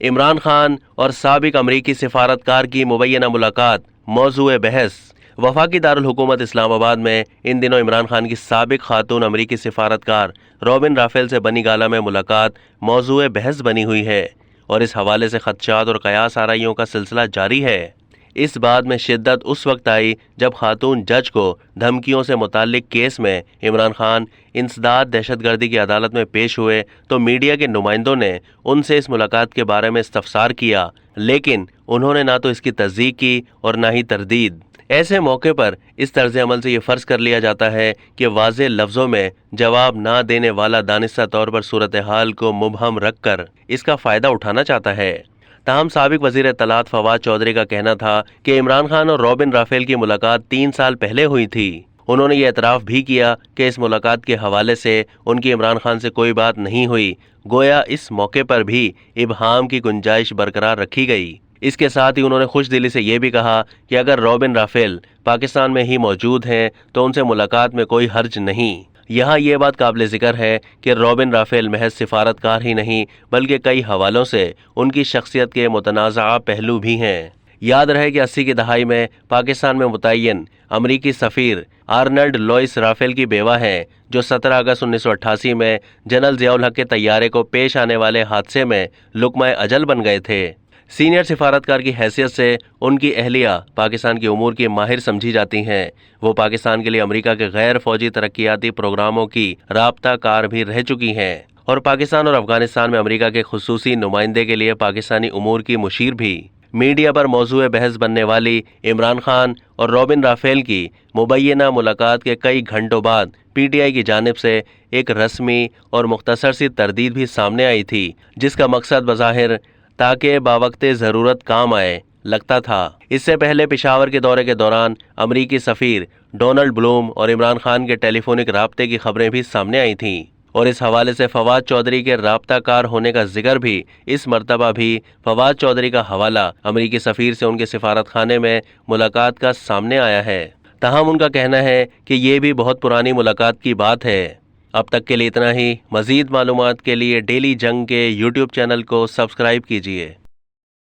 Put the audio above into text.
عمران خان اور سابق امریکی سفارتکار کی مبینہ ملاقات موضوع بحث۔ وفاقی دارالحکومت اسلام آباد میں ان دنوں عمران خان کی سابق خاتون امریکی سفارتکار رابن رافیل سے بنی گالہ میں ملاقات موضوع بحث بنی ہوئی ہے، اور اس حوالے سے خدشات اور قیاس آرائیوں کا سلسلہ جاری ہے۔ اس بات میں شدت اس وقت آئی جب خاتون جج کو دھمکیوں سے متعلق کیس میں عمران خان انسداد دہشت گردی کی عدالت میں پیش ہوئے تو میڈیا کے نمائندوں نے ان سے اس ملاقات کے بارے میں استفسار کیا، لیکن انہوں نے نہ تو اس کی تصدیق کی اور نہ ہی تردید۔ ایسے موقع پر اس طرز عمل سے یہ فرض کر لیا جاتا ہے کہ واضح لفظوں میں جواب نہ دینے والا دانستہ طور پر صورتحال کو مبہم رکھ کر اس کا فائدہ اٹھانا چاہتا ہے۔ تاہم سابق وزیر اطلاعات فواد چودھری کا کہنا تھا کہ عمران خان اور رابن رافیل کی ملاقات 3 سال پہلے ہوئی تھی۔ انہوں نے یہ اعتراف بھی کیا کہ اس ملاقات کے حوالے سے ان کی عمران خان سے کوئی بات نہیں ہوئی، گویا اس موقع پر بھی ابہام کی گنجائش برقرار رکھی گئی۔ اس کے ساتھ ہی انہوں نے خوش دلی سے یہ بھی کہا کہ اگر رابن رافیل پاکستان میں ہی موجود ہیں تو ان سے ملاقات میں کوئی حرج نہیں۔ یہاں یہ بات قابل ذکر ہے کہ رابن رافیل محض سفارتکار ہی نہیں بلکہ کئی حوالوں سے ان کی شخصیت کے متنازعہ پہلو بھی ہیں۔ یاد رہے کہ 80 کی دہائی میں پاکستان میں متعین امریکی سفیر آرنلڈ لوئس رافیل کی بیوہ ہیں، جو 17 اگست 1988 میں جنرل ضیاء الحق کے طیارے کو پیش آنے والے حادثے میں لقمہ اجل بن گئے تھے۔ سینئر سفارتکار کی حیثیت سے ان کی اہلیہ پاکستان کے امور کی ماہر سمجھی جاتی ہیں۔ وہ پاکستان کے لیے امریکہ کے غیر فوجی ترقیاتی پروگراموں کی رابطہ کار بھی رہ چکی ہیں، اور پاکستان اور افغانستان میں امریکہ کے خصوصی نمائندے کے لیے پاکستانی امور کی مشیر بھی۔ میڈیا پر موضوع بحث بننے والی عمران خان اور رابن رافیل کی مبینہ ملاقات کے کئی گھنٹوں بعد پی ٹی آئی کی جانب سے ایک رسمی اور مختصر سی تردید بھی سامنے آئی تھی، جس کا مقصد بظاہر تاکہ باوقت ضرورت کام آئے لگتا تھا۔ اس سے پہلے پشاور کے دورے کے دوران امریکی سفیر ڈونلڈ بلوم اور عمران خان کے ٹیلی فونک رابطے کی خبریں بھی سامنے آئی تھیں، اور اس حوالے سے فواد چودھری کے رابطہ کار ہونے کا ذکر بھی اس مرتبہ بھی فواد چودھری کا حوالہ امریکی سفیر سے ان کے سفارت خانے میں ملاقات کا سامنے آیا ہے۔ تاہم ان کا کہنا ہے کہ یہ بھی بہت پرانی ملاقات کی بات ہے۔ اب تک کے لیے اتنا ہی۔ مزید معلومات کے لیے ڈیلی جنگ کے یوٹیوب چینل کو سبسکرائب کیجیے۔